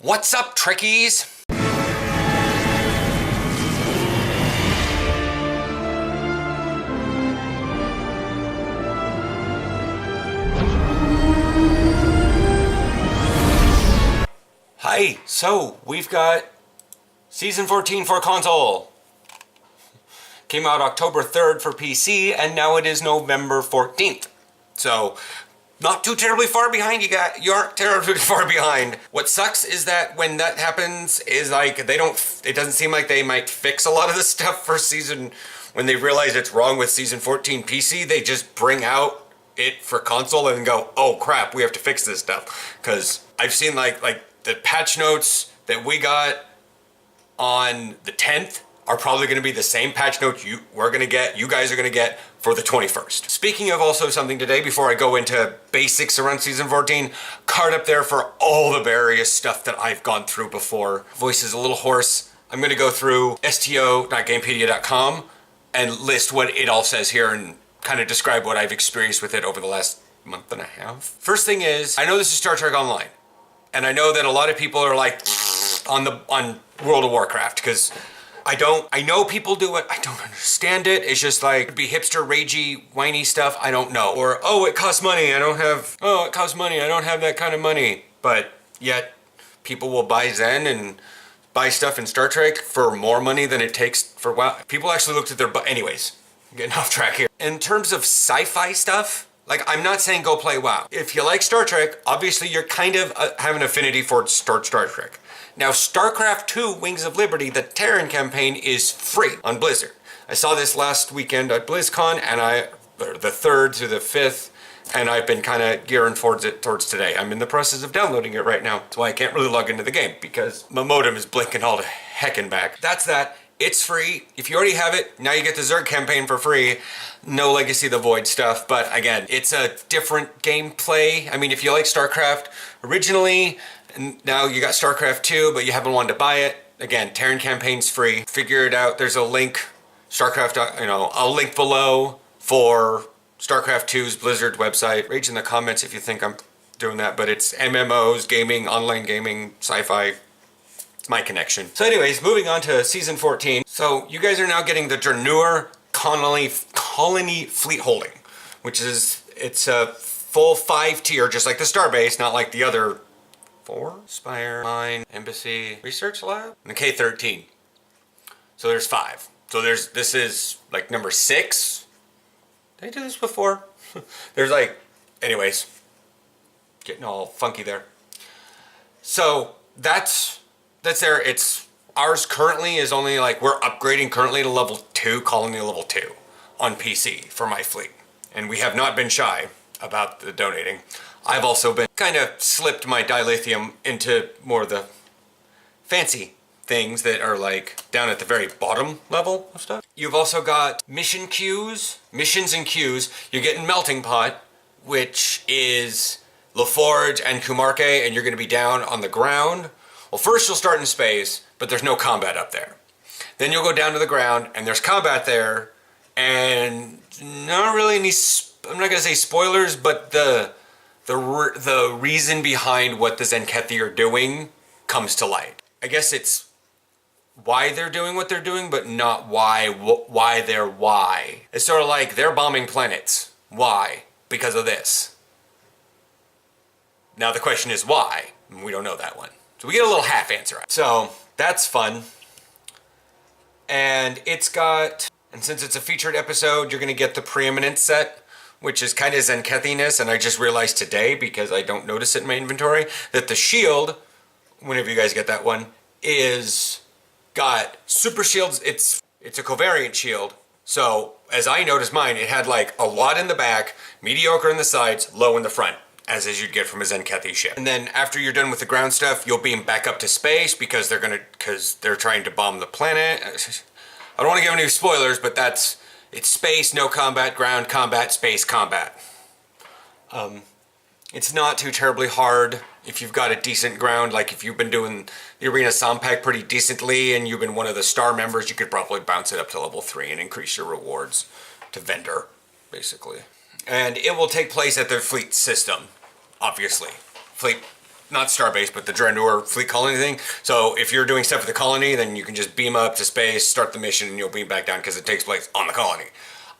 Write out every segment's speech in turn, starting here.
What's up, Trekkies? Hi, so we've got Season 14 for console. Came out October 3rd for PC, and now it is November 14th. So, not too terribly far behind, you aren't terribly far behind. What sucks is that when that happens, is like, it doesn't seem like they might fix a lot of the stuff for when they realize it's wrong with Season 14 PC, they just bring out it for console and go, oh crap, we have to fix this stuff. Because I've seen like the patch notes that we got on the 10th are probably going to be the same patch notes you guys are going to get for the 21st. Speaking of also something today, before I go into basics around Season 14, card up there for all the various stuff that I've gone through before. Voice is a little hoarse. I'm going to go through sto.gamepedia.com and list what it all says here and kind of describe what I've experienced with it over the last month and a half. First thing is, I know this is Star Trek Online, and I know that a lot of people are like on World of Warcraft, because I know people do it, I don't understand it. It's just like, it'd be hipster, ragey, whiny stuff, I don't know. Or, oh, it costs money, it costs money, I don't have that kind of money. But yet, people will buy Zen and buy stuff in Star Trek for more money than it takes for WoW. People actually looked at anyways, I'm getting off track here. In terms of sci-fi stuff, like, I'm not saying go play WoW. If you like Star Trek, obviously you're kind of have an affinity for Star Trek. Now, StarCraft 2 Wings of Liberty, the Terran campaign, is free on Blizzard. I saw this last weekend at BlizzCon, and the 3rd to the 5th, and I've been kind of gearing towards today. I'm in the process of downloading it right now. That's why I can't really log into the game, because my modem is blinking all the heckin' back. That's that. It's free. If you already have it, now you get the Zerg campaign for free. No Legacy of the Void stuff, but again, it's a different gameplay. I mean, if you like StarCraft originally, and now you got StarCraft 2, but you haven't wanted to buy it, again, Terran campaign's free. Figure it out. There's a link, StarCraft, I'll link below for StarCraft 2's Blizzard website. Rage in the comments if you think I'm doing that, but it's MMOs, gaming, online gaming, sci-fi. It's my connection. So anyways, moving on to Season 14. So you guys are now getting the Dranur Colony Fleet Holding, which is, it's a full 5-tier, just like the Starbase, not like the other 4? Spire, Mine, Embassy, Research Lab, and the K-13. So there's 5. So this is like number 6. Did I do this before? There's like, anyways, getting all funky there. So that's there. It's ours currently is only like, we're upgrading currently to level 2, Colony level 2 on PC for my fleet. And we have not been shy about the donating. I've also been kind of slipped my dilithium into more of the fancy things that are like down at the very bottom level of stuff. You've also got missions and queues. You're getting Melting Pot, which is LaForge and Kumarke, and you're going to be down on the ground. Well, first you'll start in space, but there's no combat up there. Then you'll go down to the ground, and there's combat there, and not really any, I'm not going to say spoilers, but the reason behind what the Zenkethi are doing comes to light. I guess it's why they're doing what they're doing, but not why they're why. It's sort of like they're bombing planets. Why? Because of this. Now the question is why? We don't know that one. So we get a little half answer. So that's fun. And since it's a featured episode, you're going to get the Preeminence set, which is kind of Zenkethiness, and I just realized today, because I don't notice it in my inventory, that the shield, whenever you guys get that one, is got super shields. It's a covariant shield. So as I noticed mine, it had like a lot in the back, mediocre in the sides, low in the front, as you'd get from a Zenkethi ship. And then after you're done with the ground stuff, you'll beam back up to space because they're trying to bomb the planet. I don't want to give any spoilers, but it's space, no combat, ground combat, space combat. It's not too terribly hard if you've got a decent ground, like if you've been doing the Arena Sompack pretty decently and you've been one of the star members, you could probably bounce it up to level 3 and increase your rewards to vendor, basically. And it will take place at their fleet system, obviously. Fleet not Starbase, but the Draenor fleet colony thing. So if you're doing stuff with the colony, then you can just beam up to space, start the mission, and you'll beam back down because it takes place on the colony.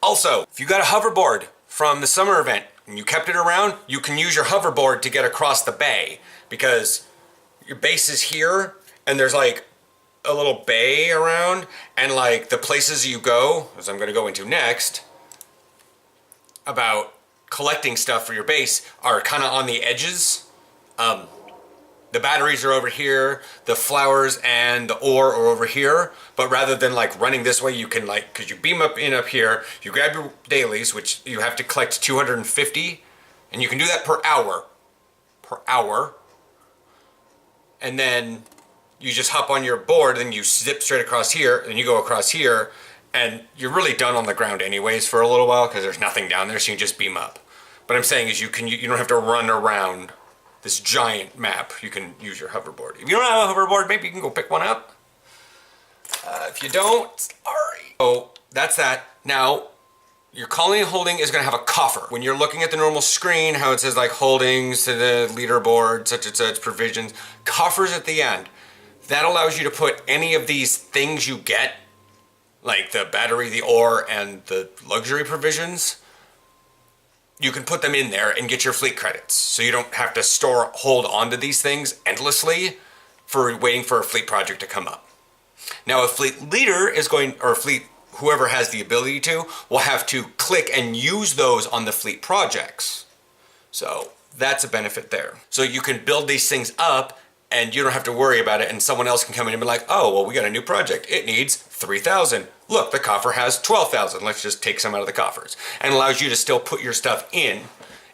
Also, if you got a hoverboard from the summer event and you kept it around, you can use your hoverboard to get across the bay, because your base is here and there's like a little bay around, and like the places you go, as I'm going to go into next, about collecting stuff for your base, are kind of on the edges. The batteries are over here, the flowers and the ore are over here, but rather than like running this way, you can like, because you beam up in up here, you grab your dailies, which you have to collect 250, and you can do that per hour, and then you just hop on your board and you zip straight across here, and you go across here, and you're really done on the ground anyways for a little while because there's nothing down there, so you can just beam up. What I'm saying is you don't have to run around this giant map. You can use your hoverboard. If you don't have a hoverboard, maybe you can go pick one up. If you don't, sorry. So that's that. Now, your colony holding is going to have a coffer. When you're looking at the normal screen, how it says like holdings to the leaderboard, such and such, provisions, coffers at the end. That allows you to put any of these things you get, like the battery, the ore, and the luxury provisions. You can put them in there and get your fleet credits. So you don't have to hold on to these things endlessly for waiting for a fleet project to come up. Now a fleet leader is going, or a fleet, whoever has the ability to, will have to click and use those on the fleet projects. So that's a benefit there. So you can build these things up and you don't have to worry about it, and someone else can come in and be like, oh, well, we got a new project. It needs 3,000. Look, the coffer has 12,000. Let's just take some out of the coffers. And allows you to still put your stuff in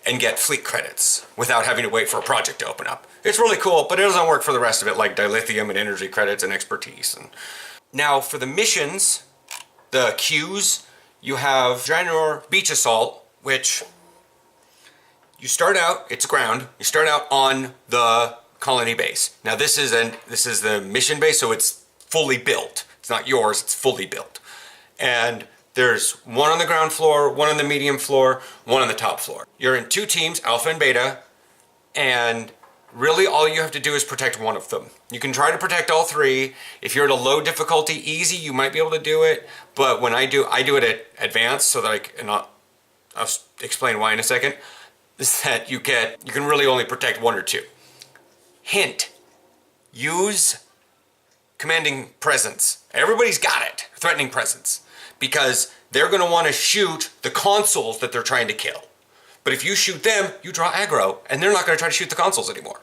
and get fleet credits without having to wait for a project to open up. It's really cool, but it doesn't work for the rest of it, like dilithium and energy credits and expertise. And now for the missions, the queues, you have Draenor Beach Assault, which you start out, it's ground, you start out on the colony base. Now this is the mission base, so it's fully built. It's not yours, it's fully built. And there's one on the ground floor, one on the medium floor, one on the top floor. You're in 2 teams, Alpha and Beta, and really all you have to do is protect one of them. You can try to protect all 3. If you're at a low difficulty, easy, you might be able to do it, but when I do it at advanced, so that I'll explain why in a second, is that you can really only protect 1 or 2. Hint, use commanding presence. Everybody's got it, threatening presence, because they're going to want to shoot the consoles that they're trying to kill. But if you shoot them, you draw aggro, and they're not going to try to shoot the consoles anymore.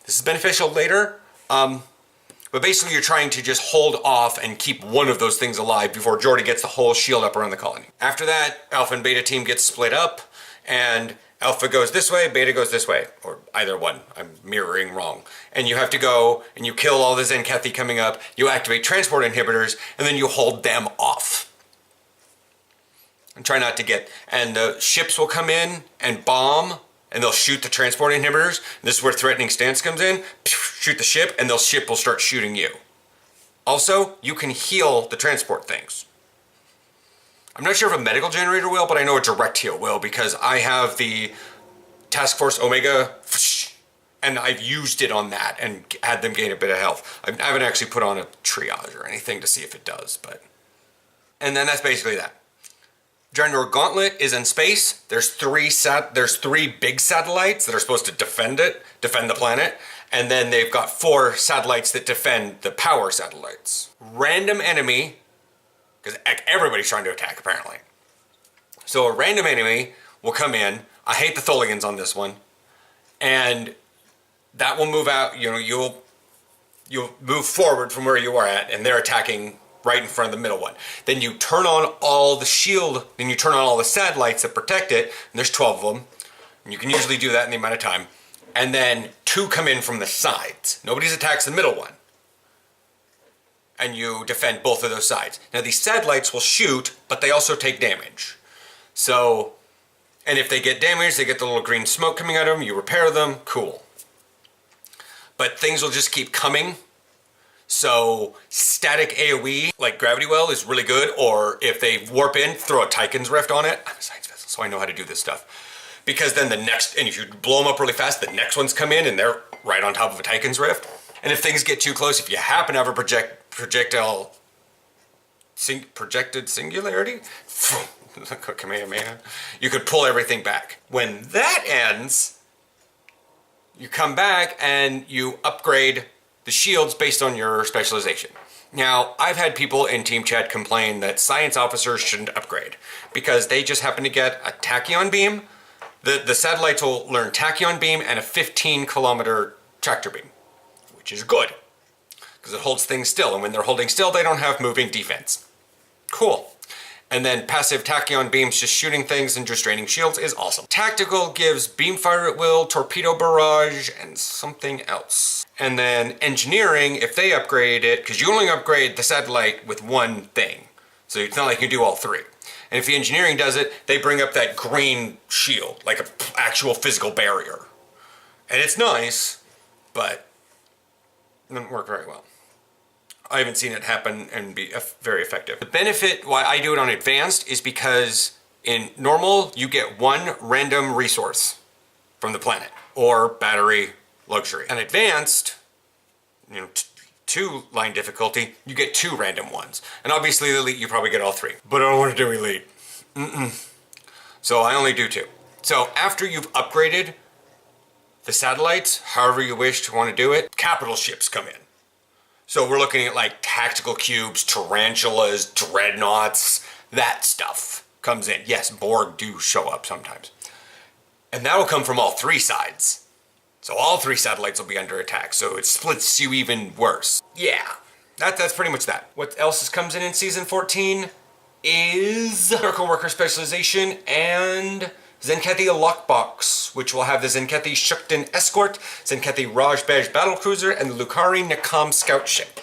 This is beneficial later, but basically you're trying to just hold off and keep one of those things alive before Jordy gets the whole shield up around the colony. After that, Alpha and Beta team gets split up, and Alpha goes this way, Beta goes this way, or either one. I'm mirroring wrong. And you have to go and you kill all the Zenkethi coming up, you activate transport inhibitors, and then you hold them off. And try not to get, and the ships will come in and bomb, and they'll shoot the transport inhibitors. This is where threatening stance comes in. Shoot the ship, and the ship will start shooting you. Also, you can heal the transport things. I'm not sure if a medical generator will, but I know a direct heal will, because I have the Task Force Omega, and I've used it on that and had them gain a bit of health. I haven't actually put on a triage or anything to see if it does, but... And then that's basically that. Draenor Gauntlet is in space. There's 3 big satellites that are supposed to defend the planet, and then they've got 4 satellites that defend the power satellites. Random enemy, because everybody's trying to attack apparently. So a random enemy will come in. I hate the Tholians on this one, and that will move out. You'll move forward from where you are at, and they're attacking right in front of the middle one. Then you turn on all the shield, then you turn on all the satellites that protect it, and there's 12 of them, and you can usually do that in the amount of time. And then 2 come in from the sides. Nobody attacks the middle one. And you defend both of those sides. Now these satellites will shoot, but they also take damage. So, and if they get damaged, they get the little green smoke coming out of them, you repair them, cool. But things will just keep coming. So static AoE, like Gravity Well, is really good, or if they warp in, throw a Tychon's Rift on it. I'm a science vessel, so I know how to do this stuff. because then the next, and if you blow them up really fast, the next ones come in and they're right on top of a Titan's Rift. And if things get too close, if you happen to have a projected singularity, Kamehameha, you could pull everything back. When that ends, you come back and you upgrade the shields based on your specialization. Now, I've had people in team chat complain that science officers shouldn't upgrade because they just happen to get a tachyon beam. The satellites will learn tachyon beam and a 15-kilometer tractor beam, which is good because it holds things still. And when they're holding still, they don't have moving defense. Cool. And then passive tachyon beams, just shooting things and just draining shields, is awesome. Tactical gives beam fire at will, torpedo barrage, and something else. And then engineering, if they upgrade it, because you only upgrade the satellite with one thing. So it's not like you can do all three. And if the engineering does it, they bring up that green shield, like an actual physical barrier. And it's nice, but it doesn't work very well. I haven't seen it happen and be very effective. The benefit why I do it on advanced is because in normal, you get one random resource from the planet or battery luxury. On advanced, 2-line difficulty, you get 2 random ones. And obviously the elite, you probably get all 3. But I don't want to do elite. So I only do 2. So after you've upgraded the satellites, however you wish to want to do it, capital ships come in. So we're looking at like tactical cubes, tarantulas, dreadnoughts, that stuff comes in. Yes, Borg do show up sometimes. And that will come from all 3 sides. So all 3 satellites will be under attack, so it splits you even worse. Yeah, that's pretty much that. What else comes in Season 14 is Miracle Worker Specialization and Zenkethi Lockbox, which will have the Zenkethi Shukden Escort, Zenkethi Rajbej Battlecruiser, and the Lucarii Nakam Scout Ship,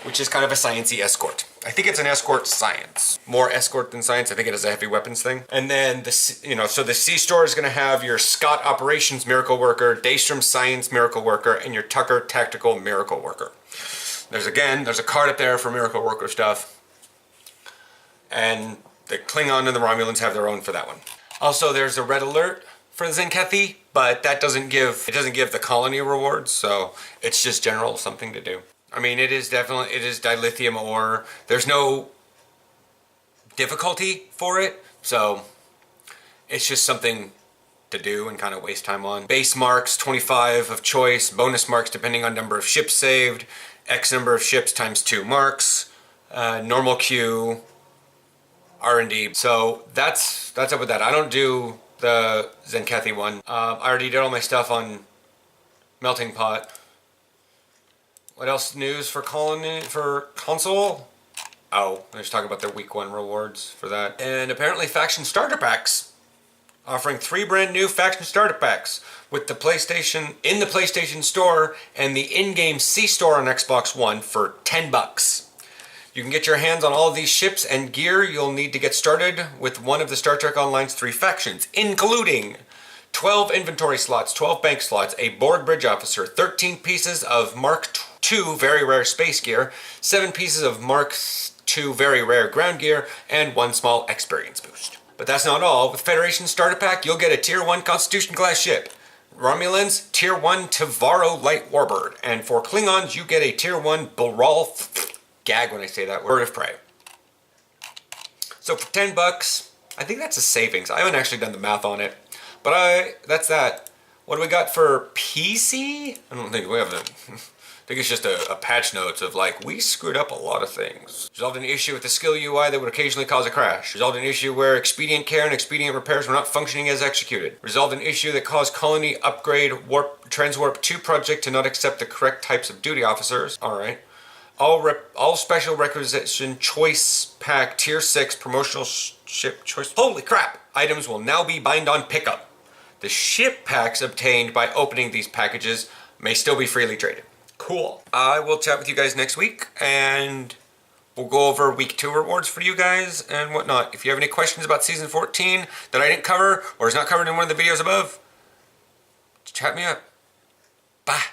which is kind of a sciencey escort. I think it's an escort science. More escort than science. I think it is a heavy weapons thing. And then, so the C-Store is going to have your Scott Operations Miracle Worker, Daystrom Science Miracle Worker, and your Tucker Tactical Miracle Worker. There's a card up there for Miracle Worker stuff. And the Klingon and the Romulans have their own for that one. Also, there's a red alert for the Zenkethi, but that doesn't give the colony rewards, so it's just general something to do. I mean, it is dilithium ore. There's no difficulty for it, so it's just something to do and kind of waste time on. Base marks, 25 of choice. Bonus marks depending on number of ships saved. X number of ships times 2 marks. Normal queue. R&D. So that's up with that. I don't do the Zenkethi one. I already did all my stuff on Melting Pot. What else news for console? Oh, let's talk about their week 1 rewards for that. And apparently faction starter packs. Offering 3 brand new faction starter packs with the PlayStation in the PlayStation Store and the in-game C-Store on Xbox One for $10. You can get your hands on all of these ships and gear you'll need to get started with one of the Star Trek Online's 3 factions, including 12 inventory slots, 12 bank slots, a board bridge officer, 13 pieces of Mark II very rare space gear, 7 pieces of Mark II very rare ground gear, and 1 small experience boost. But that's not all. With Federation Starter Pack, you'll get a Tier 1 Constitution class ship. Romulans, Tier 1 Tavaro Light Warbird. And for Klingons, you get a Tier 1 Baralf... Gag when I say that word. Bird of Prey. So for $10, I think that's a savings. I haven't actually done the math on it, but that's that. What do we got for PC? I don't think we have I think it's just a patch notes of like, we screwed up a lot of things. Resolved an issue with the skill UI that would occasionally cause a crash. Resolved an issue where expedient care and expedient repairs were not functioning as executed. Resolved an issue that caused colony upgrade transwarp 2 project to not accept the correct types of duty officers. Alright. All special requisition choice pack tier 6 promotional ship choice. Holy crap! Items will now be bind on pickup. The ship packs obtained by opening these packages may still be freely traded. Cool. I will chat with you guys next week and we'll go over week 2 rewards for you guys and whatnot. If you have any questions about season 14 that I didn't cover or is not covered in one of the videos above, chat me up. Bye.